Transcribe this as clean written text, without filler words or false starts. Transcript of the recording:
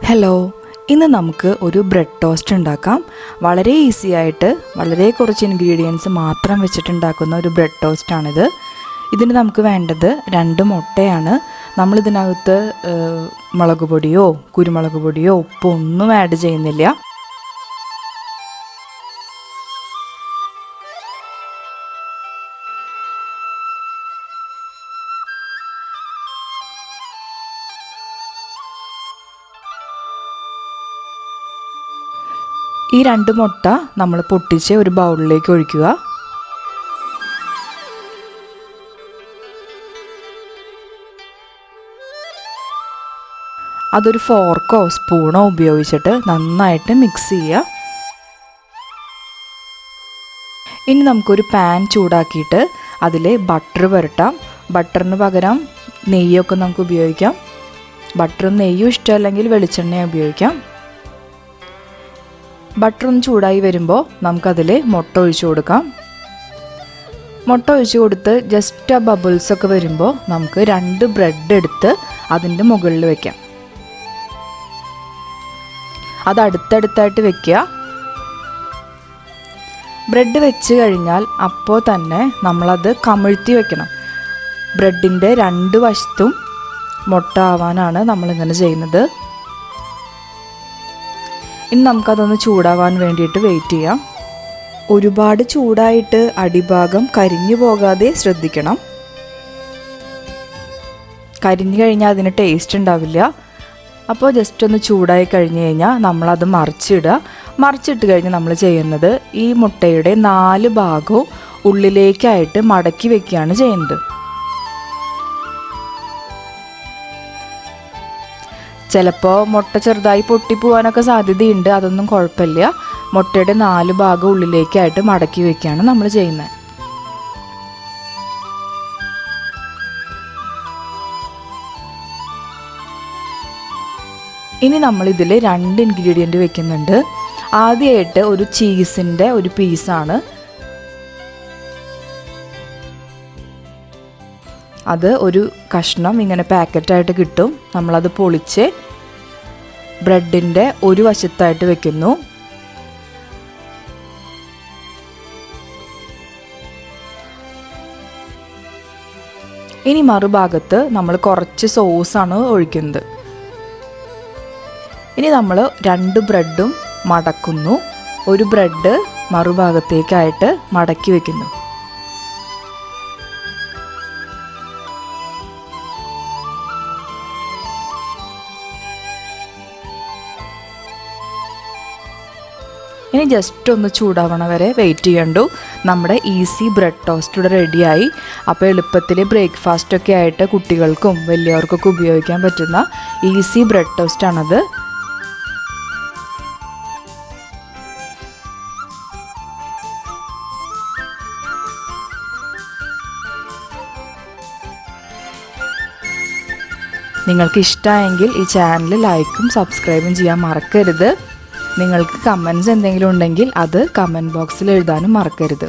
Hello, ഇന്ന് നമുക്ക് ഒരു ബ്രെഡ് ടോസ്റ്റ് ഉണ്ടാക്കാം. വളരെ ഈസി ആയിട്ട് വളരെ കുറച്ച് ഇൻഗ്രീഡിയൻസ് മാത്രം വെച്ചിട്ടുണ്ടാക്കുന്ന ഒരു ബ്രെഡ് ടോസ്റ്റാണിത്. ഇതിന് നമുക്ക് വേണ്ടത് 2 മുട്ടയാണ്. നമ്മളിതിനകത്ത് മുളക് പൊടിയോ കുരുമുളക് പൊടിയോ ഉപ്പോ ഒന്നും ആഡ് ചെയ്യുന്നില്ല. ഈ 2 മുട്ട നമ്മൾ പൊട്ടിച്ച് ഒരു ബൗളിലേക്ക് ഒഴിക്കുക. അതൊരു ഫോർക്കോ സ്പൂണോ ഉപയോഗിച്ചിട്ട് നന്നായിട്ട് മിക്സ് ചെയ്യുക. ഇനി നമുക്കൊരു പാൻ ചൂടാക്കിയിട്ട് അതിൽ ബട്ടർ പുരട്ടാം. ബട്ടറിന് പകരം നെയ്യൊക്കെ നമുക്ക് ഉപയോഗിക്കാം. ബട്ടറും നെയ്യും ഇഷ്ടമല്ലെങ്കിൽ വെളിച്ചെണ്ണ ഉപയോഗിക്കാം. ബട്ടർ ഒന്ന് ചൂടായി വരുമ്പോൾ നമുക്കതിൽ മുട്ട ഒഴിച്ചു കൊടുക്കാം. മുട്ട ഒഴിച്ച് കൊടുത്ത് ജസ്റ്റ് ആ ബബിൾസൊക്കെ വരുമ്പോൾ നമുക്ക് 2 ബ്രെഡ് എടുത്ത് അതിൻ്റെ മുകളിൽ വയ്ക്കാം. അത് അടുത്തടുത്തായിട്ട് വെക്കുക. ബ്രെഡ് വെച്ച് കഴിഞ്ഞാൽ അപ്പോൾ തന്നെ നമ്മളത് കമിഴ്ത്തി വെക്കണം. ബ്രെഡിൻ്റെ 2 വശത്തും മുട്ട ആവാനാണ് നമ്മളിങ്ങനെ ചെയ്യുന്നത്. ഇനി നമുക്കതൊന്ന് ചൂടാവാൻ വേണ്ടിയിട്ട് വെയിറ്റ് ചെയ്യാം. ഒരുപാട് ചൂടായിട്ട് അടിഭാഗം കരിഞ്ഞു പോകാതെ ശ്രദ്ധിക്കണം. കരിഞ്ഞു കഴിഞ്ഞാൽ അതിന് ടേസ്റ്റ് ഉണ്ടാവില്ല. അപ്പോൾ ജസ്റ്റ് ഒന്ന് ചൂടായി കഴിഞ്ഞ് കഴിഞ്ഞാൽ നമ്മളത് മറിച്ചിടുക. മറിച്ചിട്ട് കഴിഞ്ഞ് നമ്മൾ ചെയ്യുന്നത് ഈ മുട്ടയുടെ 4 ഭാഗവും ഉള്ളിലേക്കായിട്ട് മടക്കി വെക്കുകയാണ് ചെയ്യുന്നത്. ചിലപ്പോൾ മുട്ട ചെറുതായി പൊട്ടിപ്പോവാനൊക്കെ സാധ്യതയുണ്ട്. അതൊന്നും കുഴപ്പമില്ല. മുട്ടയുടെ 4 ഭാഗം ഉള്ളിലേക്കായിട്ട് മടക്കി വയ്ക്കുകയാണ് നമ്മൾ ചെയ്യുന്നത്. ഇനി നമ്മളിതിൽ 2 ഇൻഗ്രീഡിയൻറ്റ് വെക്കുന്നുണ്ട്. ആദ്യമായിട്ട് ഒരു ചീസിൻ്റെ ഒരു പീസാണ്. അത് ഒരു കഷ്ണം ഇങ്ങനെ പാക്കറ്റായിട്ട് കിട്ടും. നമ്മളത് പൊളിച്ച് ബ്രെഡിൻ്റെ ഒരു വശത്തായിട്ട് വെക്കുന്നു. ഇനി മറുഭാഗത്ത് നമ്മൾ കുറച്ച് സോസാണ് ഒഴിക്കുന്നത്. ഇനി നമ്മൾ 2 ബ്രെഡും മടക്കുന്നു. ഒരു ബ്രെഡ് മറുഭാഗത്തേക്കായിട്ട് മടക്കി വെക്കുന്നു. ഇനി ജസ്റ്റ് ഒന്ന് ചൂടാവണ വരെ വെയിറ്റ് ചെയ്യണ്ടു. നമ്മുടെ ഈസി ബ്രെഡ് ടോസ്റ്റ് ഇവിടെ റെഡിയായി. അപ്പോൾ എളുപ്പത്തിൽ ബ്രേക്ക്ഫാസ്റ്റൊക്കെ ആയിട്ട് കുട്ടികൾക്കും വലിയവർക്കൊക്കെ ഉപയോഗിക്കാൻ പറ്റുന്ന ഈസി ബ്രെഡ് ടോസ്റ്റാണത്. നിങ്ങൾക്ക് ഇഷ്ടമായെങ്കിൽ ഈ ചാനൽ ലൈക്കും സബ്സ്ക്രൈബും ചെയ്യാൻ മറക്കരുത്. നിങ്ങൾക്ക് കമൻറ്റ്സ് എന്തെങ്കിലും ഉണ്ടെങ്കിൽ അത് കമൻറ്റ് ബോക്സിൽ എഴുതാനും മറക്കരുത്.